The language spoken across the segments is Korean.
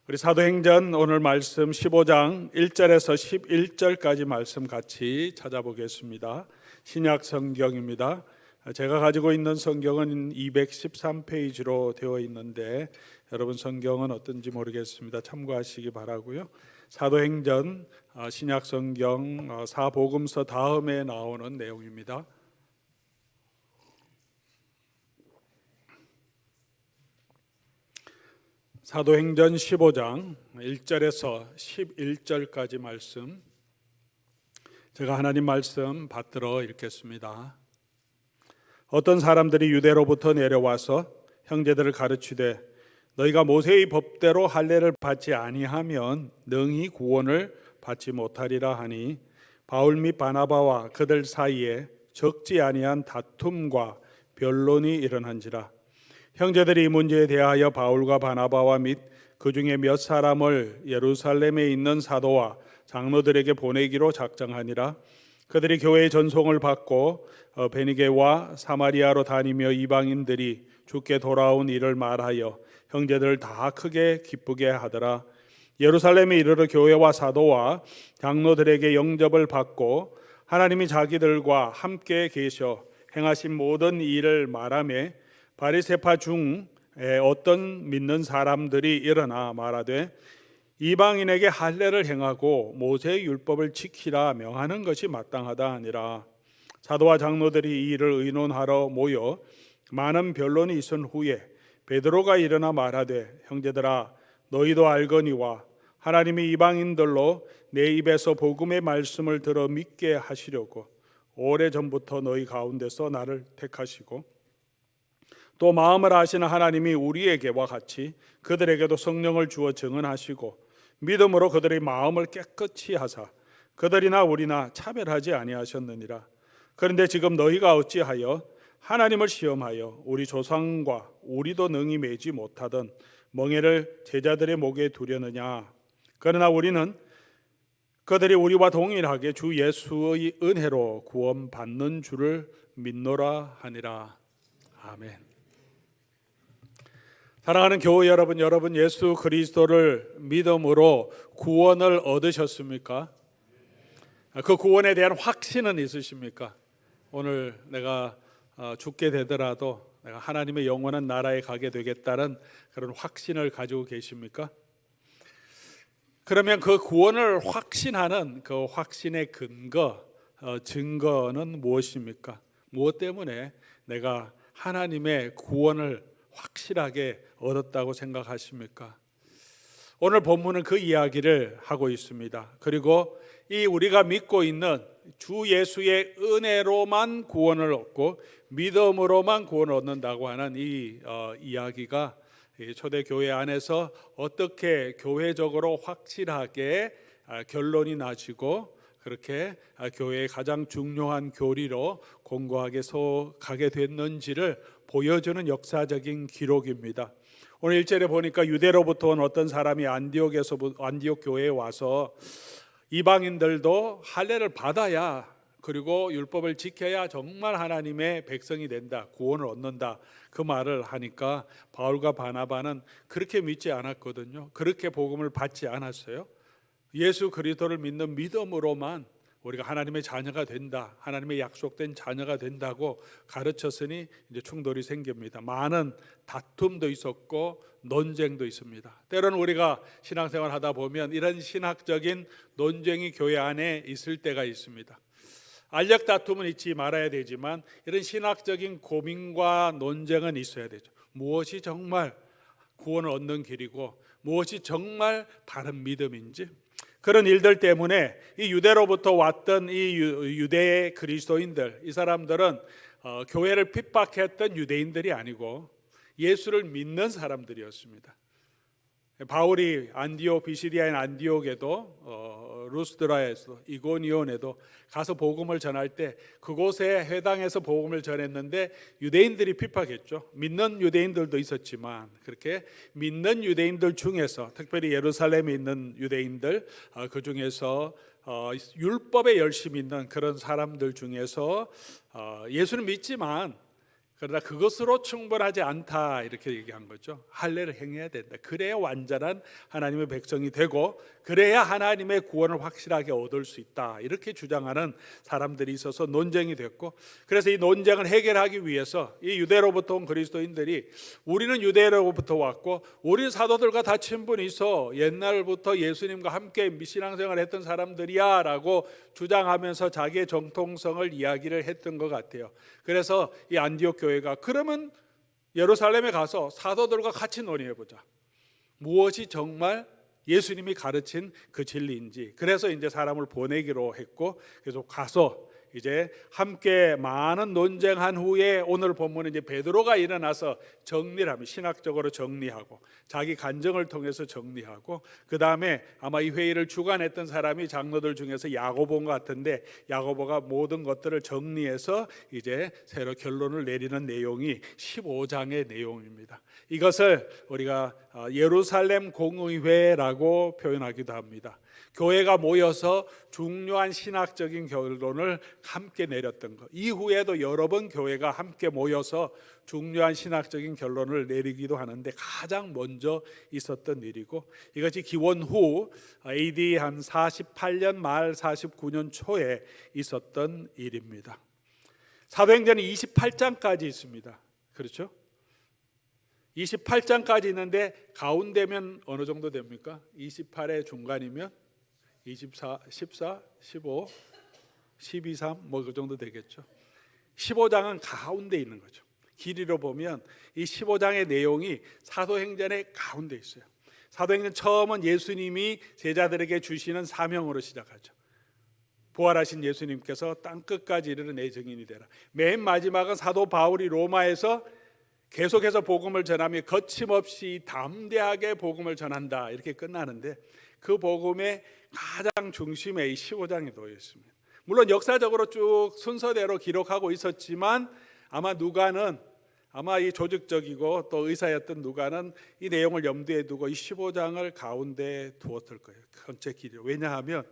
우리 사도행전 오늘 말씀 15장 1절에서 11절까지 말씀 같이 찾아보겠습니다. 신약 성경입니다. 제가 가지고 있는 성경은 213페이지로 되어 있는데 여러분 성경은 어떤지 모르겠습니다. 참고하시기 바라고요. 사도행전 신약 성경 사복음서 다음에 나오는 내용입니다. 사도행전 15장 1절에서 11절까지 말씀, 제가 하나님 말씀 받들어 읽겠습니다. 어떤 사람들이 유대로부터 내려와서 형제들을 가르치되 너희가 모세의 법대로 할례를 받지 아니하면 능히 구원을 받지 못하리라 하니 바울 및 바나바와 그들 사이에 적지 아니한 다툼과 변론이 일어난지라. 형제들이 이 문제에 대하여 바울과 바나바와 및 그 중에 몇 사람을 예루살렘에 있는 사도와 장로들에게 보내기로 작정하니라. 그들이 교회의 전송을 받고 베니게와 사마리아로 다니며 이방인들이 주께 돌아온 일을 말하여 형제들을 다 크게 기쁘게 하더라. 예루살렘에 이르러 교회와 사도와 장로들에게 영접을 받고 하나님이 자기들과 함께 계셔 행하신 모든 일을 말하며 바리새파 중에 어떤 믿는 사람들이 일어나 말하되 이방인에게 할례를 행하고 모세의 율법을 지키라 명하는 것이 마땅하다 하니라. 사도와 장로들이 이 일을 의논하러 모여 많은 변론이 있은 후에 베드로가 일어나 말하되 형제들아 너희도 알거니와 하나님이 이방인들로 내 입에서 복음의 말씀을 들어 믿게 하시려고 오래전부터 너희 가운데서 나를 택하시고 또 마음을 아시는 하나님이 우리에게와 같이 그들에게도 성령을 주어 증언하시고 믿음으로 그들의 마음을 깨끗이 하사 그들이나 우리나 차별하지 아니하셨느니라. 그런데 지금 너희가 어찌하여 하나님을 시험하여 우리 조상과 우리도 능히 매지 못하던 멍에를 제자들의 목에 두려느냐. 그러나 우리는 그들이 우리와 동일하게 주 예수의 은혜로 구원받는 줄을 믿노라 하니라. 아멘. 사랑하는 교회 여러분 예수 그리스도를 믿음으로 구원을 얻으셨습니까? 그 구원에 대한 확신은 있으십니까? 오늘 내가 죽게 되더라도 내가 하나님의 영원한 나라에 가게 되겠다는 그런 확신을 가지고 계십니까? 그러면 그 구원을 확신하는 그 확신의 증거는 무엇입니까? 무엇 때문에 내가 하나님의 구원을 확실하게 얻었다고 생각하십니까? 오늘 본문은 그 이야기를 하고 있습니다. 그리고 이 우리가 믿고 있는 주 예수의 은혜로만 구원을 얻고 믿음으로만 구원을 얻는다고 하는 이 이야기가 초대교회 안에서 어떻게 교회적으로 확실하게 결론이 나시고 그렇게 교회의 가장 중요한 교리로 공고하게 서가게 됐는지를 보여주는 역사적인 기록입니다. 오늘 1절에 보니까 유대로부터 온 어떤 사람이 안디옥 교회에 와서 이방인들도 할례를 받아야 그리고 율법을 지켜야 정말 하나님의 백성이 된다, 구원을 얻는다, 그 말을 하니까 바울과 바나바는 그렇게 믿지 않았거든요. 그렇게 복음을 받지 않았어요. 예수 그리스도를 믿는 믿음으로만 우리가 하나님의 자녀가 된다, 하나님의 약속된 자녀가 된다고 가르쳤으니 이제 충돌이 생깁니다. 많은 다툼도 있었고 논쟁도 있습니다. 때로는 우리가 신앙생활 하다 보면 이런 신학적인 논쟁이 교회 안에 있을 때가 있습니다. 알력 다툼은 있지 말아야 되지만 이런 신학적인 고민과 논쟁은 있어야 되죠. 무엇이 정말 구원을 얻는 길이고 무엇이 정말 바른 믿음인지, 그런 일들 때문에 이 유대로부터 왔던 이 유대의 그리스도인들, 이 사람들은 교회를 핍박했던 유대인들이 아니고 예수를 믿는 사람들이었습니다. 바울이 비시디아인 안디옥에도 루스드라에서 이고니온에도 가서 복음을 전할 때 그곳에 해당해서 복음을 전했는데 유대인들이 핍박했죠. 믿는 유대인들도 있었지만 그렇게 믿는 유대인들 중에서 특별히 예루살렘에 있는 유대인들, 그 중에서 율법에 열심히 있는 그런 사람들 중에서 예수는 믿지만 그러나 그것으로 충분하지 않다 이렇게 얘기한 거죠. 할례를 행해야 된다. 그래야 완전한 하나님의 백성이 되고 그래야 하나님의 구원을 확실하게 얻을 수 있다. 이렇게 주장하는 사람들이 있어서 논쟁이 됐고, 그래서 이 논쟁을 해결하기 위해서 이 유대로부터 온 그리스도인들이 우리는 유대로부터 왔고 우리 사도들과 다 친분이 있어 옛날부터 예수님과 함께 신앙생활을 했던 사람들이야 라고 주장하면서 자기의 정통성을 이야기를 했던 것 같아요. 그래서 이 안디옥 교회가 그러면 예루살렘에 가서 사도들과 같이 논의해보자. 무엇이 정말 예수님이 가르친 그 진리인지. 그래서 이제 사람을 보내기로 했고, 그래서 가서 이제 함께 많은 논쟁한 후에 오늘 본문은 이제 베드로가 일어나서 정리를 하면 신학적으로 정리하고 자기 간증을 통해서 정리하고, 그 다음에 아마 이 회의를 주관했던 사람이 장로들 중에서 야고보인 것 같은데 야고보가 모든 것들을 정리해서 이제 새로 결론을 내리는 내용이 15장의 내용입니다. 이것을 우리가 예루살렘 공의회라고 표현하기도 합니다. 교회가 모여서 중요한 신학적인 결론을 함께 내렸던 것. 이후에도 여러 번 교회가 함께 모여서 중요한 신학적인 결론을 내리기도 하는데 가장 먼저 있었던 일이고, 이것이 기원 후 AD 한 48년 말 49년 초에 있었던 일입니다. 사도행전이 28장까지 있습니다. 그렇죠? 28장까지 있는데 가운데면 어느 정도 됩니까? 28의 중간이면 24, 14, 15, 12, 3 뭐 그 정도 되겠죠. 15장은 가운데 있는 거죠. 길이로 보면 이 15장의 내용이 사도행전의 가운데 있어요. 사도행전 처음은 예수님이 제자들에게 주시는 사명으로 시작하죠. 부활하신 예수님께서 땅끝까지 이르는 내 증인이 되라. 맨 마지막은 사도 바울이 로마에서 계속해서 복음을 전하며 거침없이 담대하게 복음을 전한다 이렇게 끝나는데, 그 복음의 가장 중심에 이 15장이 놓여 있습니다. 물론 역사적으로 쭉 순서대로 기록하고 있었지만 아마 누가는 이 조직적이고 또 의사였던 누가는 이 내용을 염두에 두고 이 15장을 가운데 두었을 거예요. 전체 길이로. 왜냐하면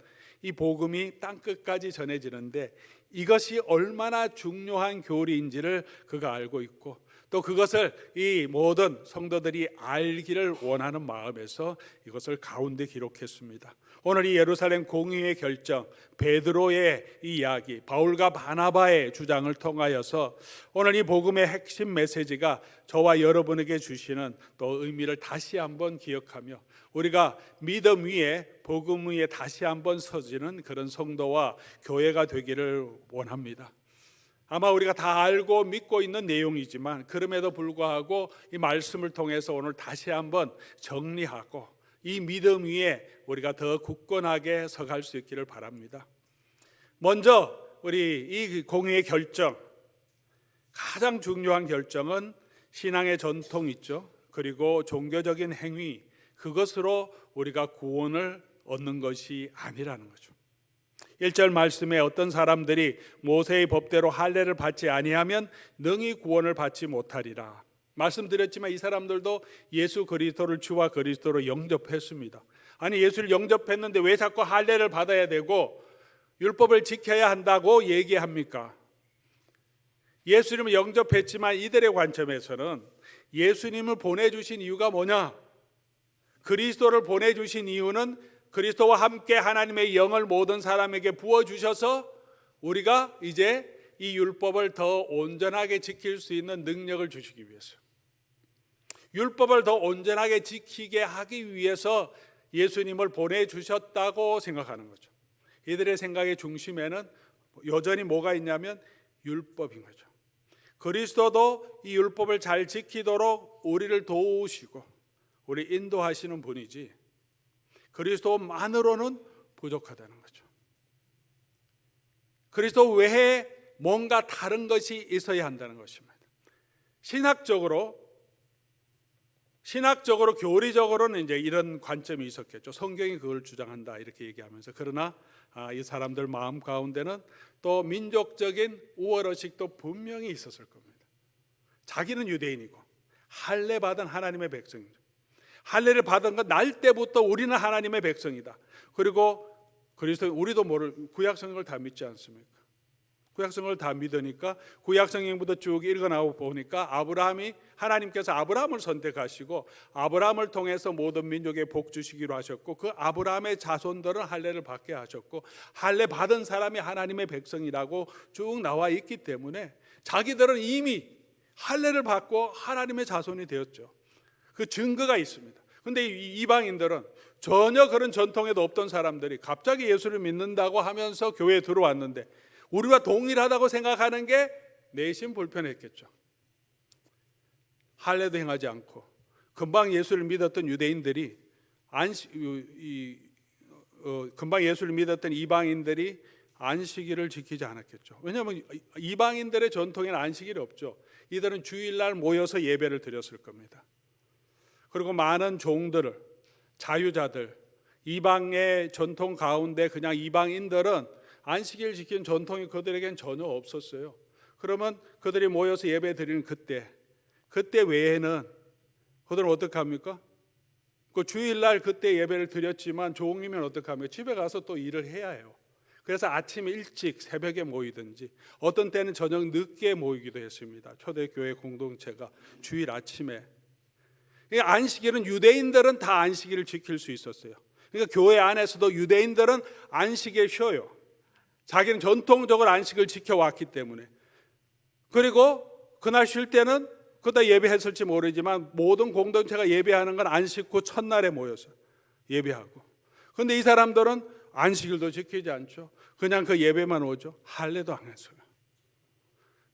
이 복음이 땅끝까지 전해지는데 이것이 얼마나 중요한 교리인지를 그가 알고 있고, 또 그것을 이 모든 성도들이 알기를 원하는 마음에서 이것을 가운데 기록했습니다. 오늘 이 예루살렘 공의의 결정, 베드로의 이 이야기, 바울과 바나바의 주장을 통하여서 오늘 이 복음의 핵심 메시지가 저와 여러분에게 주시는 또 의미를 다시 한번 기억하며 우리가 믿음 위에 복음 위에 다시 한번 서지는 그런 성도와 교회가 되기를 원합니다. 아마 우리가 다 알고 믿고 있는 내용이지만 그럼에도 불구하고 이 말씀을 통해서 오늘 다시 한번 정리하고 이 믿음 위에 우리가 더 굳건하게 서갈 수 있기를 바랍니다. 먼저 우리 이 공의의 결정, 가장 중요한 결정은 신앙의 전통 있죠. 그리고 종교적인 행위, 그것으로 우리가 구원을 얻는 것이 아니라는 거죠. 1절 말씀에 어떤 사람들이 모세의 법대로 할례를 받지 아니하면 능히 구원을 받지 못하리라. 말씀드렸지만 이 사람들도 예수 그리스도를 주와 그리스도로 영접했습니다. 아니 예수를 영접했는데 왜 자꾸 할례를 받아야 되고 율법을 지켜야 한다고 얘기합니까? 예수님을 영접했지만 이들의 관점에서는 예수님을 보내주신 이유가 뭐냐? 그리스도를 보내주신 이유는 그리스도와 함께 하나님의 영을 모든 사람에게 부어주셔서 우리가 이제 이 율법을 더 온전하게 지킬 수 있는 능력을 주시기 위해서, 율법을 더 온전하게 지키게 하기 위해서 예수님을 보내주셨다고 생각하는 거죠. 이들의 생각의 중심에는 여전히 뭐가 있냐면 율법인 거죠. 그리스도도 이 율법을 잘 지키도록 우리를 도우시고 우리 인도하시는 분이지 그리스도만으로는 부족하다는 거죠. 그리스도 외에 뭔가 다른 것이 있어야 한다는 것입니다. 신학적으로 교리적으로는 이제 이런 관점이 있었겠죠. 성경이 그걸 주장한다 이렇게 얘기하면서, 그러나 이 사람들 마음 가운데는 또 민족적인 우월의식도 분명히 있었을 겁니다. 자기는 유대인이고 할례 받은 하나님의 백성이죠. 할례를 받은 건 날 때부터 우리는 하나님의 백성이다. 그리고 그리스도 우리도 모를 구약 성경을 다 믿지 않습니까? 구약성경을 다 믿으니까 구약성경부터 쭉 읽어나오고 보니까 하나님께서 아브라함을 선택하시고 아브라함을 통해서 모든 민족에 복 주시기로 하셨고, 그 아브라함의 자손들은 할례를 받게 하셨고, 할례 받은 사람이 하나님의 백성이라고 쭉 나와 있기 때문에 자기들은 이미 할례를 받고 하나님의 자손이 되었죠. 그 증거가 있습니다. 근데 이방인들은 전혀 그런 전통에도 없던 사람들이 갑자기 예수를 믿는다고 하면서 교회에 들어왔는데 우리와 동일하다고 생각하는 게 내심 불편했겠죠. 할례도 행하지 않고 금방 예수를 믿었던 유대인들이 금방 예수를 믿었던 이방인들이 안식일을 지키지 않았겠죠. 왜냐하면 이방인들의 전통에는 안식일이 없죠. 이들은 주일날 모여서 예배를 드렸을 겁니다. 그리고 많은 종들을, 자유자들, 이방의 전통 가운데 그냥 이방인들은 안식일 지키는 전통이 그들에겐 전혀 없었어요. 그러면 그들이 모여서 예배 드리는 그때 외에는 그들은 어떻게 합니까? 그 주일날 그때 예배를 드렸지만 종이면 어떻게 합니까? 집에 가서 또 일을 해야 해요. 그래서 아침 일찍 새벽에 모이든지 어떤 때는 저녁 늦게 모이기도 했습니다. 초대교회 공동체가 주일 아침에. 안식일은 유대인들은 다 안식일을 지킬 수 있었어요. 그러니까 교회 안에서도 유대인들은 안식일 쉬어요. 자기는 전통적으로 안식을 지켜왔기 때문에. 그리고 그날 쉴 때는 그다 예배했을지 모르지만 모든 공동체가 예배하는 건 안식 후 첫날에 모여서 예배하고. 그런데 이 사람들은 안식일도 지키지 않죠. 그냥 그 예배만 오죠. 할례도 안 했어요.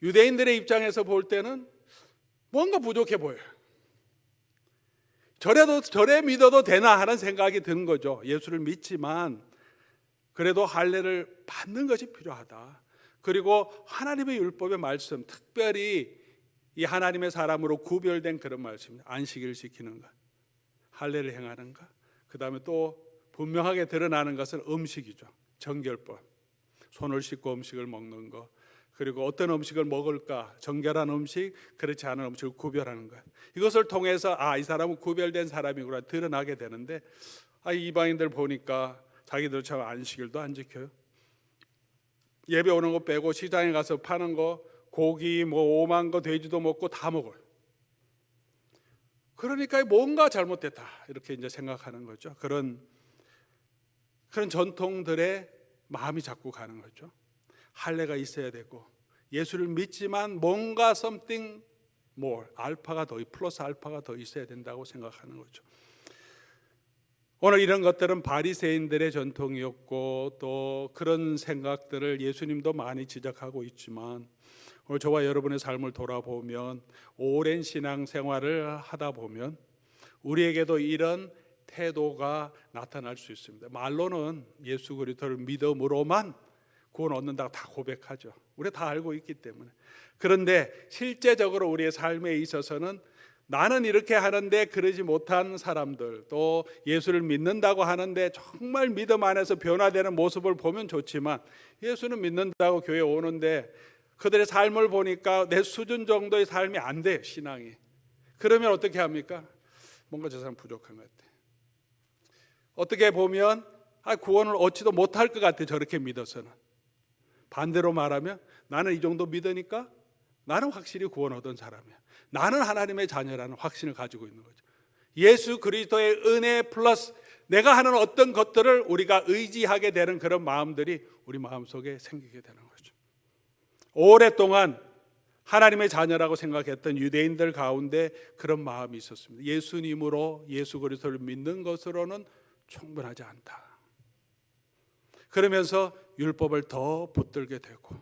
유대인들의 입장에서 볼 때는 뭔가 부족해 보여요. 저래 믿어도 되나 하는 생각이 드는 거죠. 예수를 믿지만 그래도 할례를 받는 것이 필요하다. 그리고 하나님의 율법의 말씀, 특별히 이 하나님의 사람으로 구별된 그런 말씀입니다. 안식일을 지키는 것, 할례를 행하는 것, 그 다음에 또 분명하게 드러나는 것은 음식이죠. 정결법, 손을 씻고 음식을 먹는 것, 그리고 어떤 음식을 먹을까, 정결한 음식, 그렇지 않은 음식을 구별하는 것. 이것을 통해서 이 사람은 구별된 사람이구나 드러나게 되는데, 이방인들 보니까 자기들 참 안식일도 안 지켜요. 예배 오는 거 빼고 시장에 가서 파는 거, 고기 오만 거, 돼지도 먹고 다 먹어요. 그러니까 뭔가 잘못됐다 이렇게 이제 생각하는 거죠. 그런 전통들의 마음이 자꾸 가는 거죠. 할례가 있어야 되고 예수를 믿지만 뭔가 something more, 플러스 알파가 더 있어야 된다고 생각하는 거죠. 오늘 이런 것들은 바리새인들의 전통이었고 또 그런 생각들을 예수님도 많이 지적하고 있지만 오늘 저와 여러분의 삶을 돌아보면 오랜 신앙생활을 하다 보면 우리에게도 이런 태도가 나타날 수 있습니다. 말로는 예수 그리스도를 믿음으로만 구원 얻는다고 다 고백하죠. 우리가 다 알고 있기 때문에. 그런데 실제적으로 우리의 삶에 있어서는 나는 이렇게 하는데 그러지 못한 사람들, 또 예수를 믿는다고 하는데 정말 믿음 안에서 변화되는 모습을 보면 좋지만 예수는 믿는다고 교회 오는데 그들의 삶을 보니까 내 수준 정도의 삶이 안 돼요, 신앙이. 그러면 어떻게 합니까? 뭔가 저 사람 부족한 것 같아. 어떻게 보면 구원을 얻지도 못할 것 같아, 저렇게 믿어서는. 반대로 말하면 나는 이 정도 믿으니까 나는 확실히 구원 얻은 사람이야. 나는 하나님의 자녀라는 확신을 가지고 있는 거죠. 예수 그리스도의 은혜 플러스 내가 하는 어떤 것들을 우리가 의지하게 되는 그런 마음들이 우리 마음속에 생기게 되는 거죠. 오랫동안 하나님의 자녀라고 생각했던 유대인들 가운데 그런 마음이 있었습니다. 예수님으로 예수 그리스도를 믿는 것으로는 충분하지 않다. 그러면서 율법을 더 붙들게 되고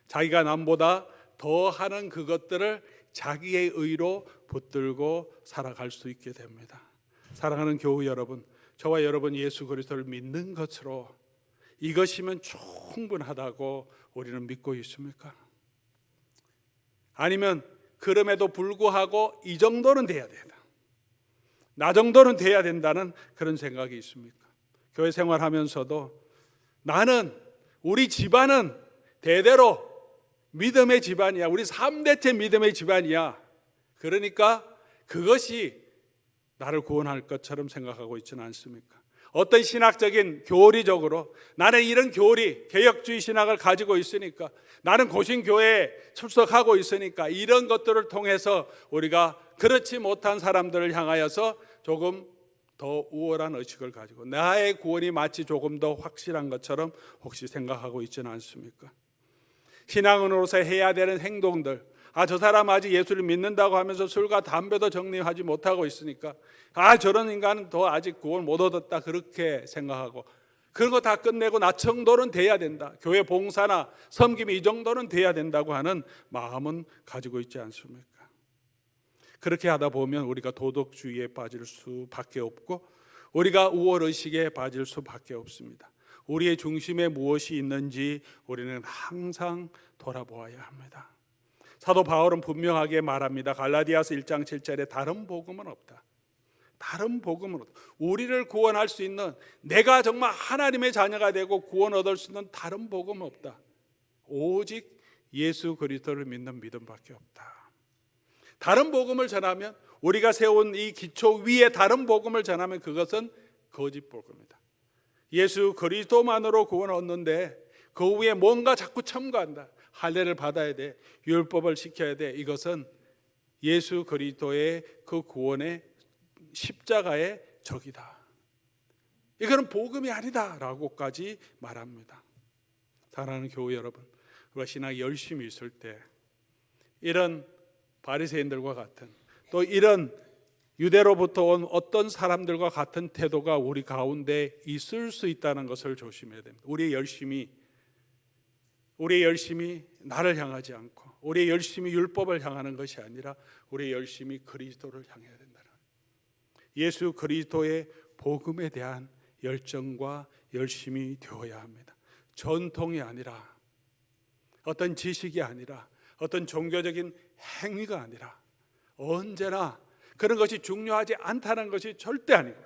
자기가 남보다 더 하는 그것들을 자기의 의로 붙들고 살아갈 수 있게 됩니다. 사랑하는 교우 여러분, 저와 여러분 예수 그리스도를 믿는 것으로 이것이면 충분하다고 우리는 믿고 있습니까? 아니면 그럼에도 불구하고 이 정도는 돼야 된다, 나 정도는 돼야 된다는 그런 생각이 있습니까? 교회 생활하면서도 우리 집안은 대대로 믿음의 집안이야, 우리 3대째 믿음의 집안이야, 그러니까 그것이 나를 구원할 것처럼 생각하고 있지는 않습니까? 어떤 신학적인 교리적으로 나는 이런 교리, 개혁주의 신학을 가지고 있으니까, 나는 고신교회에 출석하고 있으니까, 이런 것들을 통해서 우리가 그렇지 못한 사람들을 향하여서 조금 더 우월한 의식을 가지고 나의 구원이 마치 조금 더 확실한 것처럼 혹시 생각하고 있지는 않습니까? 신앙인으로서 해야 되는 행동들, 저 사람 아직 예수를 믿는다고 하면서 술과 담배도 정리하지 못하고 있으니까 저런 인간은 더 아직 구원 못 얻었다, 그렇게 생각하고, 그런 거 다 끝내고 나 정도는 돼야 된다, 교회 봉사나 섬김이 이 정도는 돼야 된다고 하는 마음은 가지고 있지 않습니까? 그렇게 하다 보면 우리가 도덕주의에 빠질 수밖에 없고, 우리가 우월의식에 빠질 수밖에 없습니다. 우리의 중심에 무엇이 있는지 우리는 항상 돌아보아야 합니다. 사도 바울은 분명하게 말합니다. 갈라디아서 1장 7절에 다른 복음은 없다. 다른 복음은 없다. 우리를 구원할 수 있는, 내가 정말 하나님의 자녀가 되고 구원 얻을 수 있는 다른 복음은 없다. 오직 예수 그리스도를 믿는 믿음밖에 없다. 다른 복음을 전하면, 우리가 세운 이 기초 위에 다른 복음을 전하면 그것은 거짓 복음이다. 예수 그리스도만으로 구원 얻는데 그 위에 뭔가 자꾸 첨가한다. 할례를 받아야 돼, 율법을 지켜야 돼. 이것은 예수 그리스도의 그 구원의 십자가의 적이다. 이거는 복음이 아니다 라고까지 말합니다. 사랑하는 교회 여러분, 우리가 신앙이 열심히 있을 때 이런 바리새인들과 같은, 또 이런 유대로부터 온 어떤 사람들과 같은 태도가 우리 가운데 있을 수 있다는 것을 조심해야 됩니다. 우리의 열심이 나를 향하지 않고, 우리의 열심이 율법을 향하는 것이 아니라 우리의 열심이 그리스도를 향해야 된다는, 예수 그리스도의 복음에 대한 열정과 열심이 되어야 합니다. 전통이 아니라, 어떤 지식이 아니라, 어떤 종교적인 행위가 아니라, 언제나 그런 것이 중요하지 않다는 것이 절대 아니고,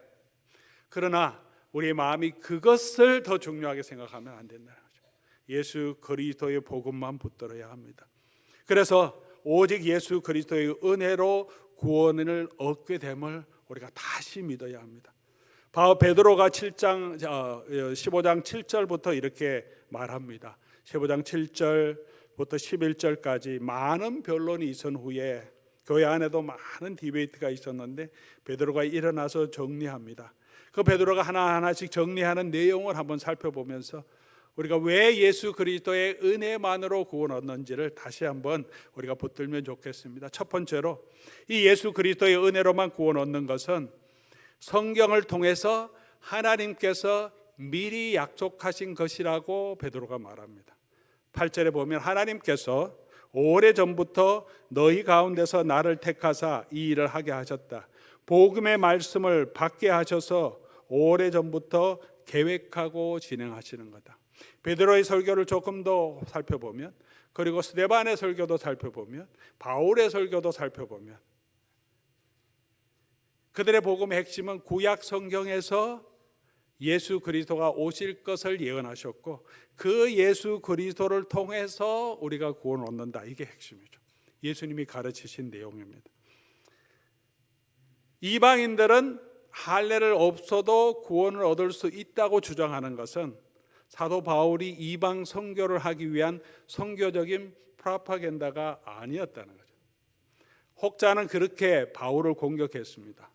그러나 우리의 마음이 그것을 더 중요하게 생각하면 안 된다는 거죠. 예수 그리스도의 복음만 붙들어야 합니다. 그래서 오직 예수 그리스도의 은혜로 구원을 얻게 됨을 우리가 다시 믿어야 합니다. 베드로가 15장 7절부터 이렇게 말합니다. 15장 7절부터 11절까지 많은 변론이 있은 후에 교회 안에도 많은 디베이트가 있었는데 베드로가 일어나서 정리합니다. 그 베드로가 하나하나씩 정리하는 내용을 한번 살펴보면서 우리가 왜 예수 그리스도의 은혜만으로 구원 얻는지를 다시 한번 우리가 붙들면 좋겠습니다. 첫 번째로, 이 예수 그리스도의 은혜로만 구원 얻는 것은 성경을 통해서 하나님께서 미리 약속하신 것이라고 베드로가 말합니다. 8절에 보면 하나님께서 오래전부터 너희 가운데서 나를 택하사 이 일을 하게 하셨다. 복음의 말씀을 받게 하셔서 오래전부터 계획하고 진행하시는 거다. 베드로의 설교를 조금 더 살펴보면, 그리고 스데반의 설교도 살펴보면, 바울의 설교도 살펴보면, 그들의 복음의 핵심은 구약 성경에서 예수 그리스도가 오실 것을 예언하셨고, 그 예수 그리스도를 통해서 우리가 구원을 얻는다. 이게 핵심이죠. 예수님이 가르치신 내용입니다. 이방인들은 할례를 없어도 구원을 얻을 수 있다고 주장하는 것은 사도 바울이 이방 선교를 하기 위한 선교적인 프로파간다가 아니었다는 거죠. 혹자는 그렇게 바울을 공격했습니다.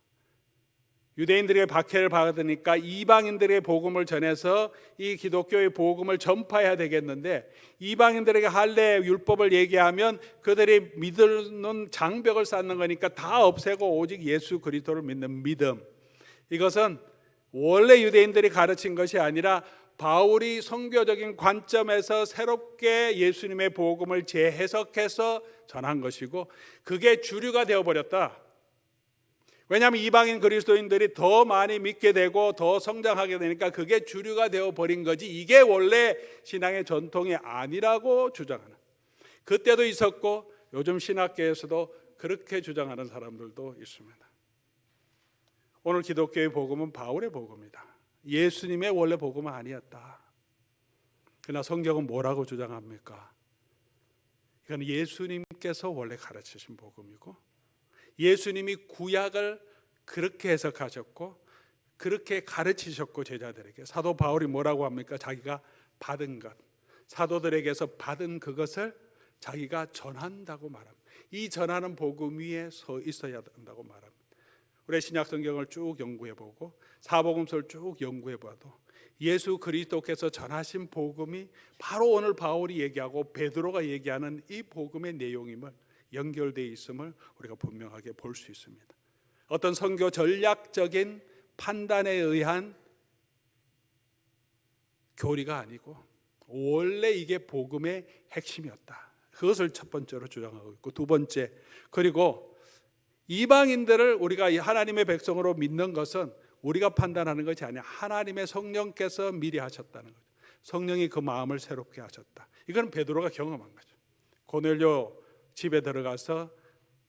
유대인들의 박해를 받으니까 이방인들의 복음을 전해서 이 기독교의 복음을 전파해야 되겠는데, 이방인들에게 할례 율법을 얘기하면 그들이 믿는 장벽을 쌓는 거니까 다 없애고 오직 예수 그리스도를 믿는 믿음, 이것은 원래 유대인들이 가르친 것이 아니라 바울이 선교적인 관점에서 새롭게 예수님의 복음을 재해석해서 전한 것이고, 그게 주류가 되어버렸다. 왜냐하면 이방인 그리스도인들이 더 많이 믿게 되고 더 성장하게 되니까 그게 주류가 되어버린 거지, 이게 원래 신앙의 전통이 아니라고 주장하는, 그때도 있었고 요즘 신학계에서도 그렇게 주장하는 사람들도 있습니다. 오늘 기독교의 복음은 바울의 복음이다. 예수님의 원래 복음은 아니었다. 그러나 성경은 뭐라고 주장합니까? 이건 예수님께서 원래 가르치신 복음이고, 예수님이 구약을 그렇게 해석하셨고, 그렇게 가르치셨고 제자들에게 사도 바울이 뭐라고 합니까? 자기가 받은 것, 사도들에게서 받은 그것을 자기가 전한다고 말합니다. 이 전하는 복음 위에 서 있어야 한다고 말합니다. 우리 신약 성경을 쭉 연구해 보고 사복음서를 쭉 연구해 봐도 예수 그리스도께서 전하신 복음이 바로 오늘 바울이 얘기하고 베드로가 얘기하는 이 복음의 내용임을, 연결되어 있음을 우리가 분명하게 볼 수 있습니다. 어떤 선교 전략적인 판단에 의한 교리가 아니고 원래 이게 복음의 핵심이었다. 그것을 첫 번째로 주장하고 있고, 두 번째, 그리고 이방인들을 우리가 하나님의 백성으로 믿는 것은 우리가 판단하는 것이 아니라 하나님의 성령께서 미리 하셨다는 거죠. 성령이 그 마음을 새롭게 하셨다. 이건 베드로가 경험한 거죠. 고넬료 집에 들어가서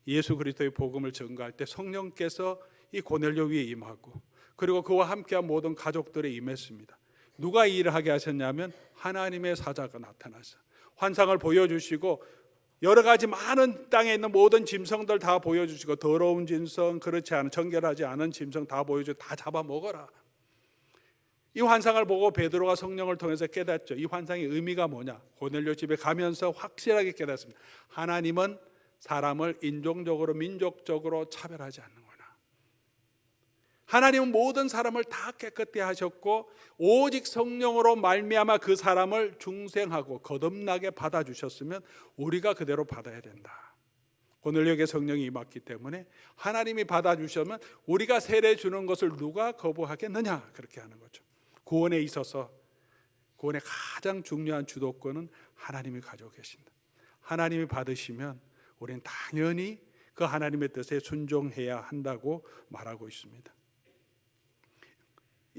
예수 그리스도의 복음을 전가할 때 성령께서 이 고넬료 위에 임하고, 그리고 그와 함께한 모든 가족들에 임했습니다. 누가 이 일을 하게 하셨냐면 하나님의 사자가 나타나서 환상을 보여주시고, 여러 가지 많은 땅에 있는 모든 짐승들 다 보여주시고, 더러운 짐승, 그렇지 않은 정결하지 않은 짐승 다 보여주고 다 잡아먹어라. 이 환상을 보고 베드로가 성령을 통해서 깨닫죠. 이 환상의 의미가 뭐냐? 고넬료 집에 가면서 확실하게 깨닫습니다. 하나님은 사람을 인종적으로 민족적으로 차별하지 않는구나. 하나님은 모든 사람을 다 깨끗게 하셨고 오직 성령으로 말미암아 그 사람을 중생하고 거듭나게 받아주셨으면 우리가 그대로 받아야 된다. 고넬료에게 성령이 임했기 때문에 하나님이 받아주시면 우리가 세례 주는 것을 누가 거부하겠느냐, 그렇게 하는 거죠. 구원에 있어서 구원의 가장 중요한 주도권은 하나님이 가지고 계신다. 하나님이 받으시면 우리는 당연히 그 하나님의 뜻에 순종해야 한다고 말하고 있습니다.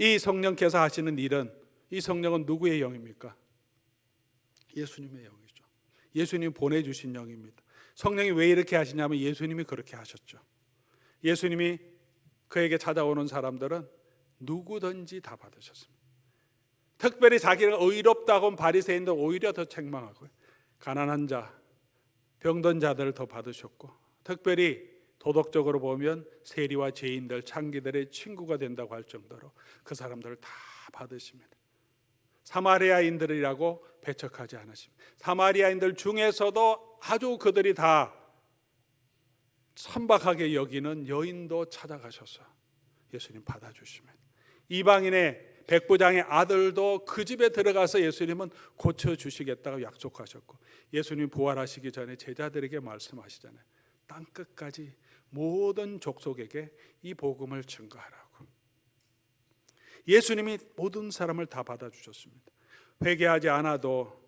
이 성령께서 하시는 일은, 이 성령은 누구의 영입니까? 예수님의 영이죠. 예수님이 보내주신 영입니다. 성령이 왜 이렇게 하시냐면 예수님이 그렇게 하셨죠. 예수님이 그에게 찾아오는 사람들은 누구든지 다 받으셨습니다. 특별히 자기가 의롭다고 하면 바리새인들 오히려 더 책망하고요. 가난한 자, 병든 자들을 더 받으셨고, 특별히 도덕적으로 보면 세리와 죄인들, 창기들의 친구가 된다고 할 정도로 그 사람들을 다 받으십니다. 사마리아인들이라고 배척하지 않으십니다. 사마리아인들 중에서도 아주 그들이 다 천박하게 여기는 여인도 찾아가셔서 예수님 받아주십니다. 이방인의 백부장의 아들도 그 집에 들어가서 예수님은 고쳐주시겠다고 약속하셨고, 예수님 부활하시기 전에 제자들에게 말씀하시잖아요. 땅끝까지 모든 족속에게 이 복음을 증거하라고. 예수님이 모든 사람을 다 받아주셨습니다. 회개하지 않아도,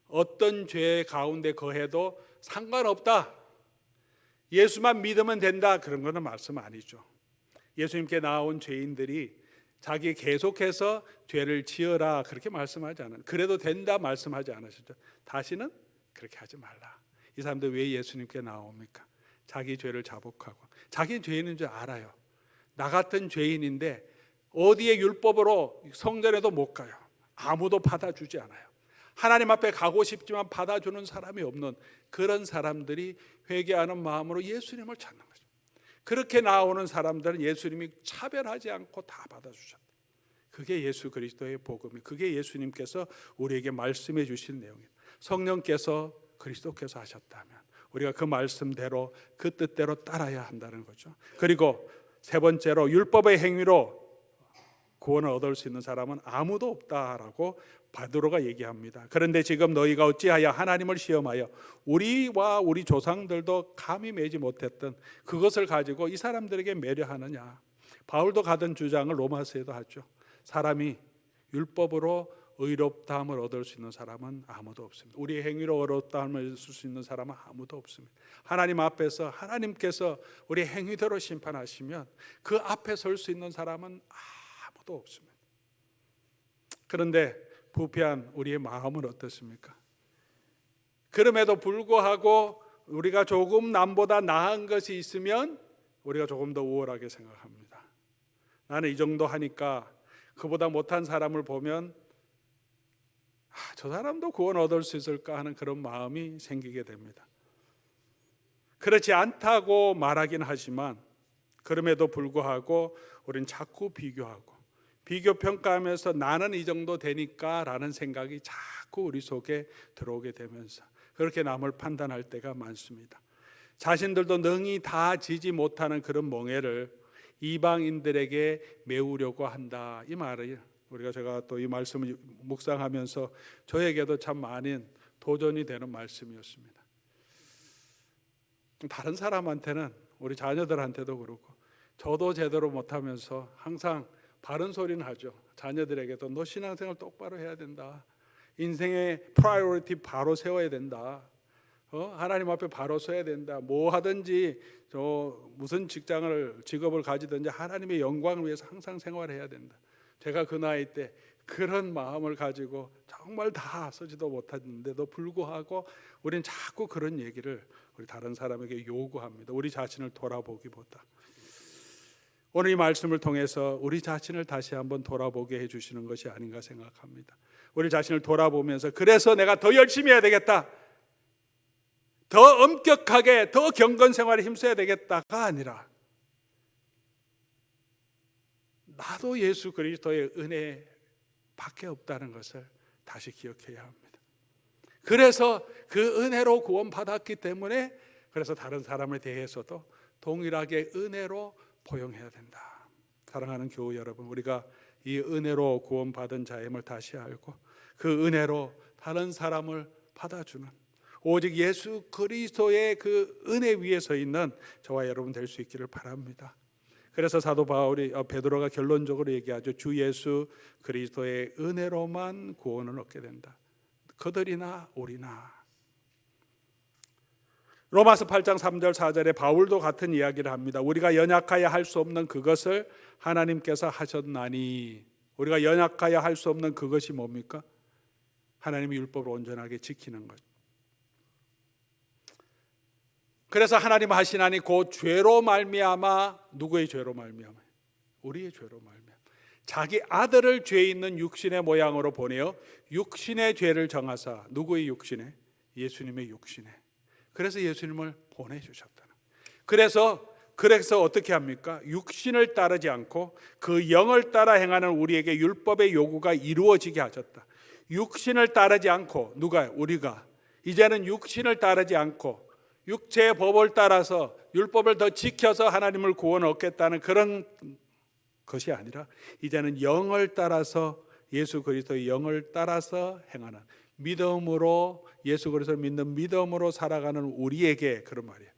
어떤 죄 가운데 거해도 상관없다, 예수만 믿으면 된다, 그런 거는 말씀 아니죠. 예수님께 나온 죄인들이 자기 계속해서 죄를 지어라 그렇게 말씀하지 않아요. 그래도 된다 말씀하지 않으셨죠. 다시는 그렇게 하지 말라. 이 사람들 왜 예수님께 나옵니까? 자기 죄를 자복하고, 자기 죄인인 줄 알아요. 나 같은 죄인인데 어디에 율법으로 성전에도 못 가요. 아무도 받아주지 않아요. 하나님 앞에 가고 싶지만 받아주는 사람이 없는 그런 사람들이 회개하는 마음으로 예수님을 찾는 거죠. 그렇게 나오는 사람들은 예수님이 차별하지 않고 다 받아주셨다. 그게 예수 그리스도의 복음이, 그게 예수님께서 우리에게 말씀해 주신 내용이에요. 성령께서, 그리스도께서 하셨다면 우리가 그 말씀대로, 그 뜻대로 따라야 한다는 거죠. 그리고 세 번째로, 율법의 행위로 구원을 얻을 수 있는 사람은 아무도 없다라고 베드로가 얘기합니다. 그런데 지금 너희가 어찌하여 하나님을 시험하여 우리와 우리 조상들도 감히 매지 못했던 그것을 가지고 이 사람들에게 매료하느냐. 바울도 가던 주장을 로마서에도 하죠. 사람이 율법으로 의롭다함을 얻을 수 있는 사람은 아무도 없습니다. 우리의 행위로 의롭다함을 얻을 수 있는 사람은 아무도 없습니다. 하나님 앞에서 하나님께서 우리 행위대로 심판하시면 그 앞에 설 수 있는 사람은 아무도 없습니다. 그런데 부패한 우리의 마음은 어떻습니까? 그럼에도 불구하고 우리가 조금 남보다 나은 것이 있으면 우리가 조금 더 우월하게 생각합니다. 나는 이 정도 하니까 그보다 못한 사람을 보면 저 사람도 구원 얻을 수 있을까 하는 그런 마음이 생기게 됩니다. 그렇지 않다고 말하긴 하지만 그럼에도 불구하고 우리는 자꾸 비교하고 비교 평가하면서 나는 이 정도 되니까 라는 생각이 자꾸 우리 속에 들어오게 되면서 그렇게 남을 판단할 때가 많습니다. 자신들도 능히 다 지지 못하는 그런 멍에를 이방인들에게 메우려고 한다, 이 말을 제가 또 이 말씀을 묵상하면서 저에게도 참 많은 도전이 되는 말씀이었습니다. 다른 사람한테는, 우리 자녀들한테도 그렇고 저도 제대로 못하면서 항상 바른 소리는 하죠. 자녀들에게도 너 신앙생활 똑바로 해야 된다, 인생의 프라이어리티 바로 세워야 된다, 하나님 앞에 바로 서야 된다, 뭐 하든지 무슨 직업을 가지든지 하나님의 영광을 위해서 항상 생활해야 된다. 제가 그 나이 때 그런 마음을 가지고 정말 다 서지도 못했는데도 불구하고 우리는 자꾸 그런 얘기를 우리 다른 사람에게 요구합니다. 우리 자신을 돌아보기보다. 오늘 이 말씀을 통해서 우리 자신을 다시 한번 돌아보게 해주시는 것이 아닌가 생각합니다. 우리 자신을 돌아보면서 그래서 내가 더 열심히 해야 되겠다, 더 엄격하게 더 경건 생활에 힘써야 되겠다가 아니라 나도 예수 그리스도의 은혜밖에 없다는 것을 다시 기억해야 합니다. 그래서 그 은혜로 구원받았기 때문에 그래서 다른 사람에 대해서도 동일하게 은혜로 포용해야 된다. 사랑하는 교우 여러분, 우리가 이 은혜로 구원받은 자임을 다시 알고 그 은혜로 다른 사람을 받아주는, 오직 예수 그리스도의 그 은혜 위에 서 있는 저와 여러분 될 수 있기를 바랍니다. 그래서 사도 베드로가 결론적으로 얘기하죠. 주 예수 그리스도의 은혜로만 구원을 얻게 된다, 그들이나 우리나. 로마서 8장 3절 4절에 바울도 같은 이야기를 합니다. 우리가 연약하여 할 수 없는 그것을 하나님께서 하셨나니. 우리가 연약하여 할 수 없는 그것이 뭡니까? 하나님의 율법을 온전하게 지키는 것. 그래서 하나님 하시나니 곧 죄로 말미암아, 누구의 죄로 말미암아? 우리의 죄로 말미암아 자기 아들을 죄 있는 육신의 모양으로 보내어 육신의 죄를 정하사. 누구의 육신에? 예수님의 육신에. 그래서 예수님을 보내주셨다는. 그래서 어떻게 합니까? 육신을 따르지 않고 그 영을 따라 행하는 우리에게 율법의 요구가 이루어지게 하셨다. 육신을 따르지 않고, 누가? 우리가 이제는 육신을 따르지 않고 육체의 법을 따라서 율법을 더 지켜서 하나님을 구원 얻겠다는 그런 것이 아니라 이제는 영을 따라서, 예수 그리스도의 영을 따라서 행하는 믿음으로, 예수 그리스도를 믿는 믿음으로 살아가는 우리에게 그런 말이에요.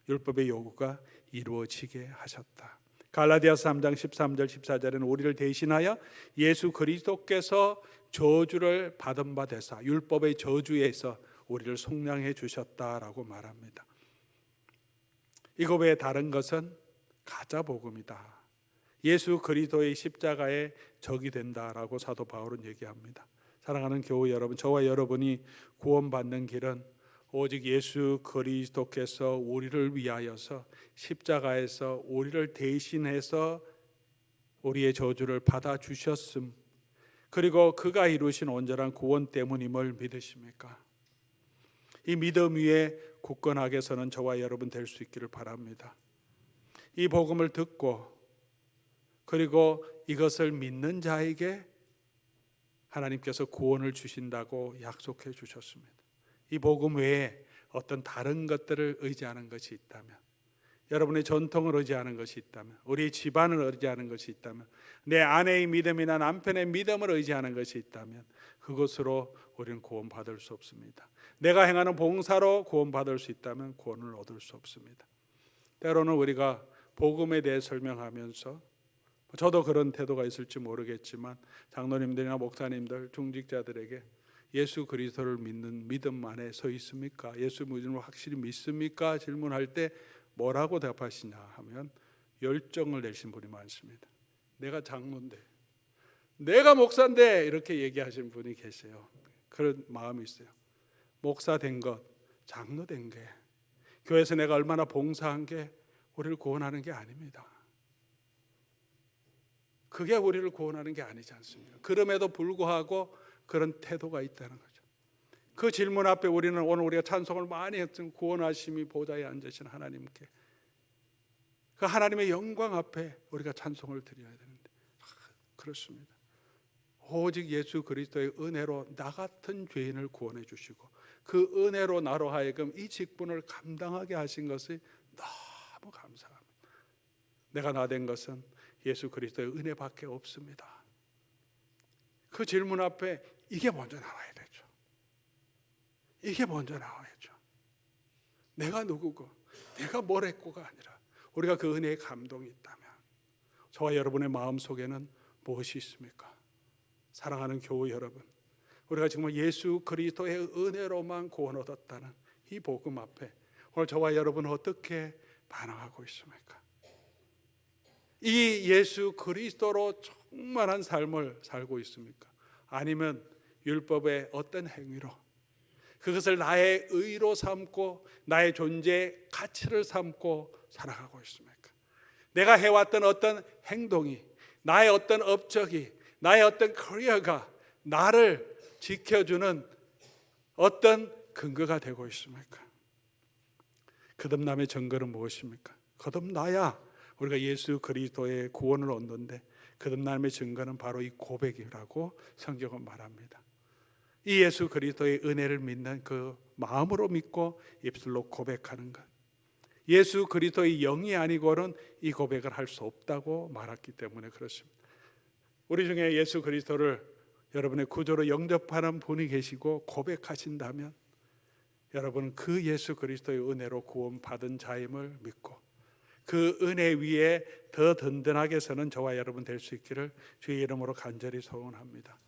율법의 요구가 이루어지게 하셨다. 갈라디아서 3장 13절 14절에는 우리를 대신하여 예수 그리스도께서 저주를 받은 바 되사, 율법의 저주에서 우리를 속량해 주셨다라고 말합니다. 이거 외에 다른 것은 가짜 복음이다. 예수 그리스도의 십자가의 적이 된다라고 사도 바울은 얘기합니다. 사랑하는 교우 여러분, 저와 여러분이 구원받는 길은 오직 예수 그리스도께서 우리를 위하여서 십자가에서 우리를 대신해서 우리의 저주를 받아주셨음, 그리고 그가 이루신 온전한 구원 때문임을 믿으십니까? 이 믿음 위에 굳건하게 서는 저와 여러분 될 수 있기를 바랍니다. 이 복음을 듣고 그리고 이것을 믿는 자에게 하나님께서 구원을 주신다고 약속해 주셨습니다. 이 복음 외에 어떤 다른 것들을 의지하는 것이 있다면, 여러분의 전통을 의지하는 것이 있다면, 우리 집안을 의지하는 것이 있다면, 내 아내의 믿음이나 남편의 믿음을 의지하는 것이 있다면 그것으로 우리는 구원받을 수 없습니다. 내가 행하는 봉사로 구원받을 수 있다면 구원을 얻을 수 없습니다. 때로는 우리가 복음에 대해 설명하면서, 저도 그런 태도가 있을지 모르겠지만 장로님들이나 목사님들, 중직자들에게 예수 그리스도를 믿는 믿음 안에 서 있습니까? 예수 믿음을 확실히 믿습니까? 질문할 때 뭐라고 답하시냐 하면 열정을 내신 분이 많습니다. 내가 장로인데, 내가 목사인데, 이렇게 얘기하시는 분이 계세요. 그런 마음이 있어요. 목사 된 것, 장로 된 게, 교회에서 내가 얼마나 봉사한 게 우리를 구원하는 게 아닙니다. 그게 우리를 구원하는 게 아니지 않습니까? 그럼에도 불구하고 그런 태도가 있다는 거죠. 그 질문 앞에 우리는 오늘 우리가 찬송을 많이 했던 구원하심이 보좌에 앉으신 하나님께 그 하나님의 영광 앞에 우리가 찬송을 드려야 되는데 그렇습니다. 오직 예수 그리스도의 은혜로 나 같은 죄인을 구원해 주시고 그 은혜로 나로 하여금 이 직분을 감당하게 하신 것이 너무 감사합니다. 내가 나 된 것은 예수 그리스도의 은혜밖에 없습니다. 그 질문 앞에 이게 먼저 나와야 되죠. 이게 먼저 나와야죠. 내가 누구고 내가 뭘 했고가 아니라 우리가 그 은혜의 감동이 있다면 저와 여러분의 마음속에는 무엇이 있습니까? 사랑하는 교우 여러분, 우리가 정말 예수 그리스도의 은혜로만 구원 얻었다는 이 복음 앞에 오늘 저와 여러분은 어떻게 반응하고 있습니까? 이 예수 그리스도로 충만한 삶을 살고 있습니까? 아니면 율법의 어떤 행위로 그것을 나의 의로 삼고 나의 존재의 가치를 삼고 살아가고 있습니까? 내가 해왔던 어떤 행동이, 나의 어떤 업적이, 나의 어떤 커리어가 나를 지켜주는 어떤 근거가 되고 있습니까? 거듭남의 증거는 무엇입니까? 거듭나야 우리가 예수 그리스도의 구원을 얻는데 거듭남의 증거는 바로 이 고백이라고 성경은 말합니다. 이 예수 그리스도의 은혜를 믿는 그 마음으로 믿고 입술로 고백하는 것, 예수 그리스도의 영이 아니고는 이 고백을 할 수 없다고 말했기 때문에 그렇습니다. 우리 중에 예수 그리스도를 여러분의 구주로 영접하는 분이 계시고 고백하신다면 여러분은 그 예수 그리스도의 은혜로 구원받은 자임을 믿고 그 은혜 위에 더 든든하게 서는 저와 여러분 될 수 있기를 주의 이름으로 간절히 소원합니다.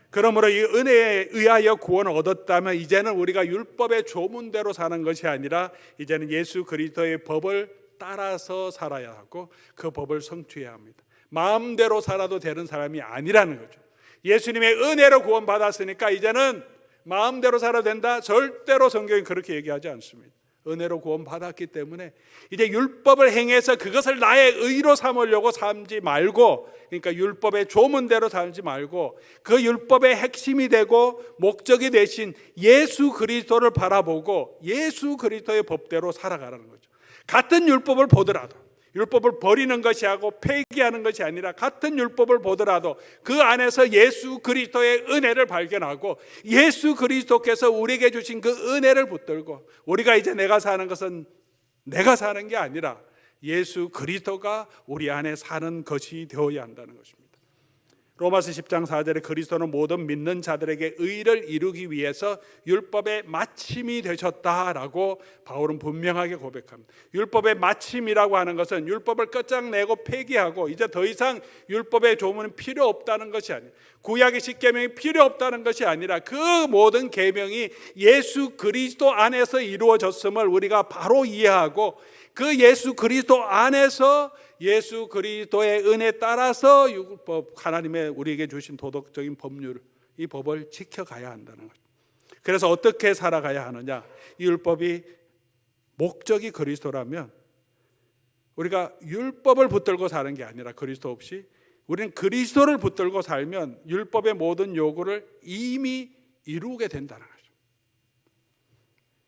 그러므로 이 은혜에 의하여 구원을 얻었다면 이제는 우리가 율법의 조문대로 사는 것이 아니라 이제는 예수 그리스도의 법을 따라서 살아야 하고 그 법을 성취해야 합니다. 마음대로 살아도 되는 사람이 아니라는 거죠. 예수님의 은혜로 구원받았으니까 이제는 마음대로 살아도 된다? 절대로 성경이 그렇게 얘기하지 않습니다. 은혜로 구원받았기 때문에 이제 율법을 행해서 그것을 나의 의로 삼으려고 삼지 말고, 그러니까 율법의 조문대로 살지 말고 그 율법의 핵심이 되고 목적이 되신 예수 그리스도를 바라보고 예수 그리스도의 법대로 살아가라는 거죠. 같은 율법을 보더라도, 율법을 버리는 것이 하고 폐기하는 것이 아니라 같은 율법을 보더라도 그 안에서 예수 그리스도의 은혜를 발견하고 예수 그리스도께서 우리에게 주신 그 은혜를 붙들고 우리가 이제 내가 사는 것은 내가 사는 게 아니라 예수 그리스도가 우리 안에 사는 것이 되어야 한다는 것입니다. 로마서 10장 4절에 그리스도는 모든 믿는 자들에게 의를 이루기 위해서 율법의 마침이 되셨다라고 바울은 분명하게 고백합니다. 율법의 마침이라고 하는 것은 율법을 끝장내고 폐기하고 이제 더 이상 율법의 조문은 필요 없다는 것이 아니에요. 구약의 십계명이 필요 없다는 것이 아니라 그 모든 계명이 예수 그리스도 안에서 이루어졌음을 우리가 바로 이해하고 그 예수 그리스도 안에서 예수 그리스도의 은혜에 따라서 율법, 하나님의 우리에게 주신 도덕적인 법률, 이 법을 지켜가야 한다는 거죠. 그래서 어떻게 살아가야 하느냐? 이 율법이 목적이 그리스도라면 우리가 율법을 붙들고 사는 게 아니라 그리스도 없이 우리는 그리스도를 붙들고 살면 율법의 모든 요구를 이미 이루게 된다는 거죠.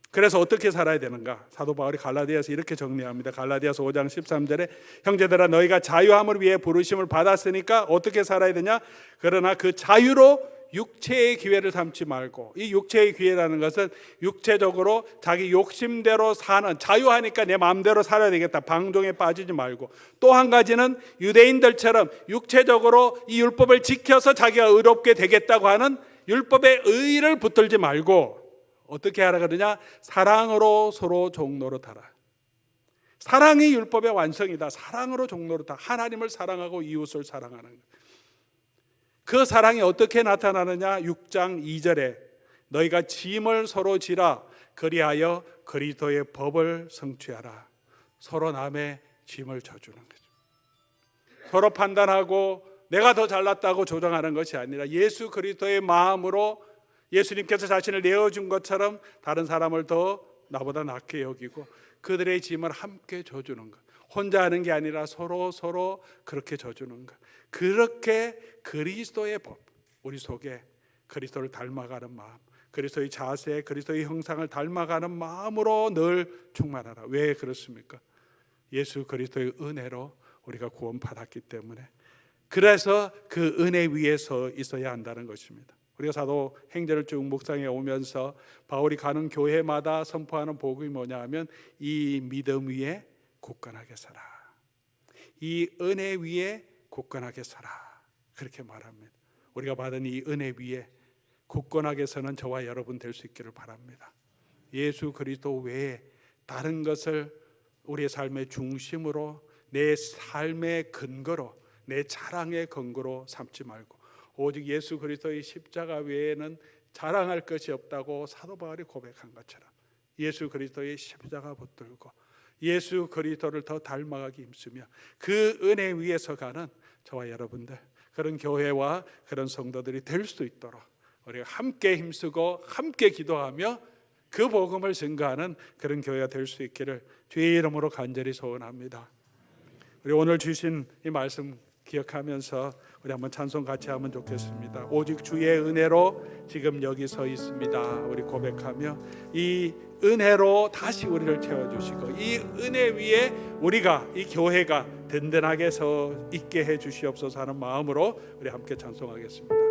그래서 어떻게 살아야 되는가? 사도 바울이 갈라디아서 이렇게 정리합니다. 갈라디아서 5장 13절에 형제들아 너희가 자유함을 위해 부르심을 받았으니까 어떻게 살아야 되냐? 그러나 그 자유로 육체의 기회를 삼지 말고, 이 육체의 기회라는 것은 육체적으로 자기 욕심대로 사는, 자유하니까 내 마음대로 살아야 되겠다, 방종에 빠지지 말고, 또 한 가지는 유대인들처럼 육체적으로 이 율법을 지켜서 자기가 의롭게 되겠다고 하는 율법의 의의를 붙들지 말고 어떻게 하라 그러냐? 사랑으로 서로 종노릇하라. 사랑이 율법의 완성이다. 사랑으로 종노릇하라. 하나님을 사랑하고 이웃을 사랑하는 것. 그 사랑이 어떻게 나타나느냐? 6장 2절에 너희가 짐을 서로 지라 그리하여 그리스도의 법을 성취하라. 서로 남의 짐을 져주는 거죠. 서로 판단하고 내가 더 잘났다고 조정하는 것이 아니라 예수 그리스도의 마음으로 예수님께서 자신을 내어준 것처럼 다른 사람을 더 나보다 낫게 여기고 그들의 짐을 함께 져주는 것. 혼자 하는 게 아니라 서로 그렇게 져주는 것. 그렇게 그리스도의 법, 우리 속에 그리스도를 닮아가는 마음, 그리스도의 자세, 그리스도의 형상을 닮아가는 마음으로 늘 충만하라. 왜 그렇습니까? 예수 그리스도의 은혜로 우리가 구원받았기 때문에, 그래서 그 은혜 위에서 있어야 한다는 것입니다. 우리가 사도행전을 쭉 묵상해 오면서 바울이 가는 교회마다 선포하는 복음이 뭐냐 하면 이 믿음 위에 굳건하게 서라, 이 은혜 위에 굳건하게 서라, 그렇게 말합니다. 우리가 받은 이 은혜 위에 굳건하게 서는 저와 여러분 될 수 있기를 바랍니다. 예수 그리스도 외에 다른 것을 우리의 삶의 중심으로, 내 삶의 근거로, 내 자랑의 근거로 삼지 말고 오직 예수 그리스도의 십자가 외에는 자랑할 것이 없다고 사도 바울이 고백한 것처럼 예수 그리스도의 십자가 붙들고 예수 그리스도를 더 닮아가기 힘쓰며 그 은혜 위에서 가는 저와 여러분들, 그런 교회와 그런 성도들이 될 수 있도록 우리가 함께 힘쓰고 함께 기도하며 그 복음을 증거하는 그런 교회가 될 수 있기를 주의 이름으로 간절히 소원합니다. 우리 오늘 주신 이 말씀 기억하면서 우리 한번 찬송 같이 하면 좋겠습니다. 오직 주의 은혜로 지금 여기 서 있습니다. 우리 고백하며 이 은혜로 다시 우리를 채워주시고 이 은혜 위에 우리가, 이 교회가 든든하게 서 있게 해 주시옵소서 하는 마음으로 우리 함께 찬송하겠습니다.